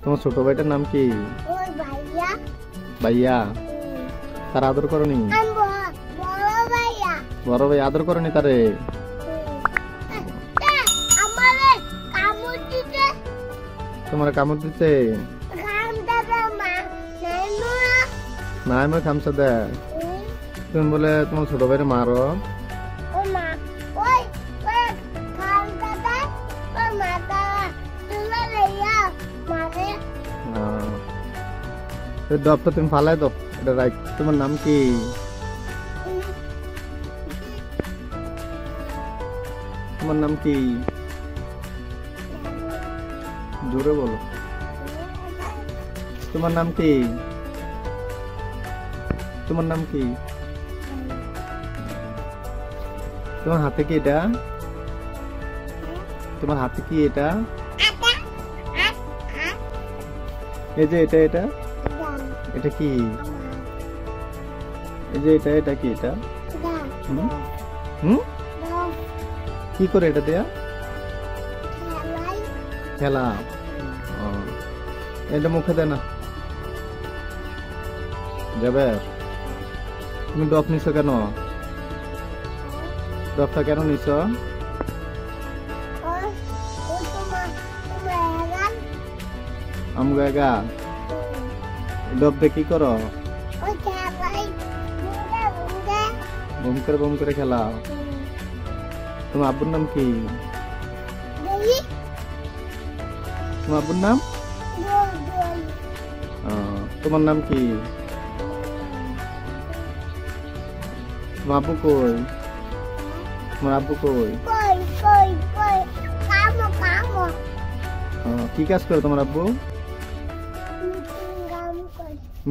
তোমার ছোট ভাইটার নাম কি? ওই ভাইয়া। ভাইয়া। তার আদর করনি? বড় ভাইয়া। বড় ভাই আদর করনি তারে? আমারে কামড় দিতে। তোমার কামড় দিতে? না আমি খামসা দে। তুমি বলে তোমার ছোট ভাইরে মারো? ডবটা তুমি ফালাই দাও, এটা রাইট। তোমার নাম কি? তোমার নাম কি? জোরে বলো। তোমার নাম কি? তোমার নাম কি? তোমার হাতে কি এটা? তোমার হাতে কি এটা? এই যে এটা এটা এটা কি? এই যে এটা এটা কি? এটা কি করে এটা দেয়া? খেলা। এটা মুখে দে না যাবে। তুমি ডব নিছো কেন? ডবটা কেন নিছো? আমগা ডব দিয়ে কি করো? বুম করে খেলা। তোমার আব্বুর নাম কি? তোমার আব্বুর নাম? তোমার নাম কি? তোমার আব্বু কই? তোমার আব্বু কই? কি কাজ করে তোমার আব্বু?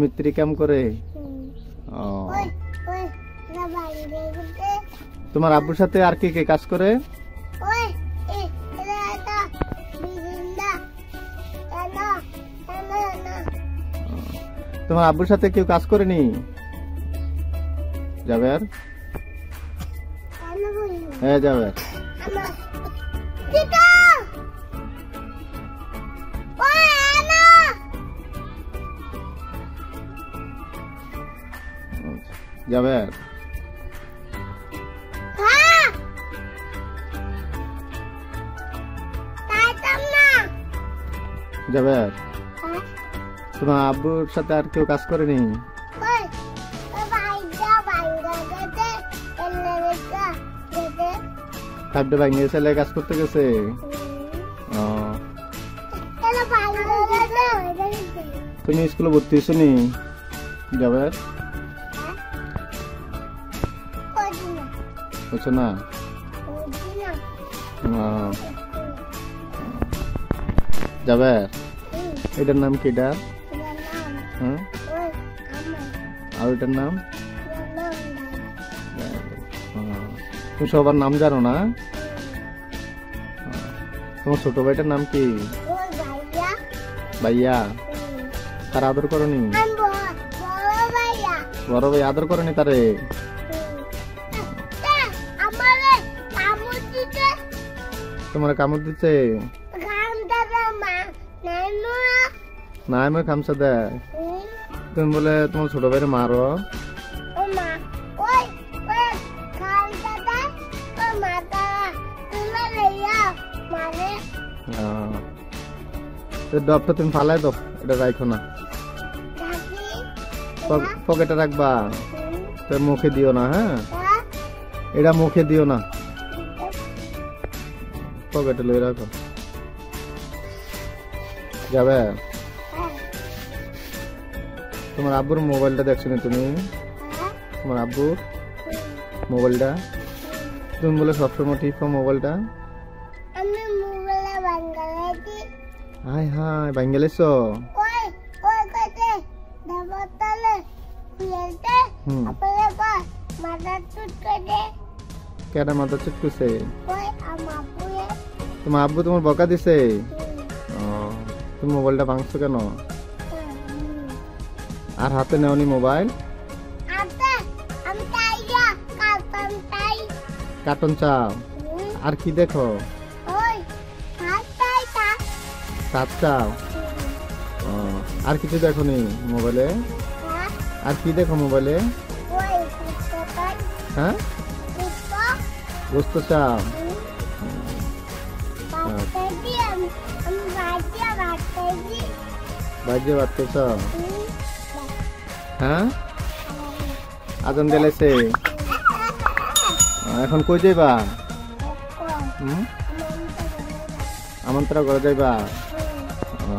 মিস্ত্রি কাম করে। তোমার আব্বুর সাথে আর কি কে কাজ করে? তোমার আব্বুর সাথে কেউ কাজ করেনি? জাবের? হ্যাঁ জাবের। জাবের জাবের, তোমার আব্বুর সাথে আর কেউ কাজ করেনি? খাদ্য ভাঙিয়ে ছেলে কাজ করতে গেছে। তুমি স্কুলে ভর্তি হয়েছো নি? জাবের হচ্ছে না? জাবের এটার নাম কি? এটা আর এটার নাম? তুমি সবার নাম জানো না? তোমার ছোট ভাইটার নাম কি? ভাইয়া। তার আদর করনি? বড় ভাই আদর করনি তারে? তোমার কামড় দিচ্ছে? না আমি খামসা দে। তুমি বলে তোমার ছোট ভাইরে মারো? ডবটা তুমি ফালাই দাও, এটা রাখো না, পকেটে রাখবা। মুখে দিও না। হ্যাঁ এটা মুখে দিও না, পকেটে লই রাখো। যাবে? তোমার আব্বুর মোবাইলটা দেখছো না তুমি? তোমার আব্বুর মোবাইলটা তুমি বলে সবসময় টিপো মোবাইলটা। High high বাঙ্গালিস? কেডা মাথা চুটকুছে? তোমার আব্বু তোমার বকা দিছে? তুমি মোবাইলটা ভাঙছো কেন? আর হাতে নেওনি মোবাইল? কার্টুন চাও? আর কি দেখো? সাত চাও? ও, আর কিছু দেখো নি মোবাইলে? হ্যাঁ আর কি দেখো মোবাইলে? ওই পুস্তকার হ্যাঁ, পুস্তক বুঝতে চাও? বাচ্চাটি আমি বাচ্চা বাচ্চাটি বাজে বাড়তেছ? হ্যাঁ, আজান দিলেছে। এখন কই যাইবা? আমন্ত্রণ করে যাইবা? ও,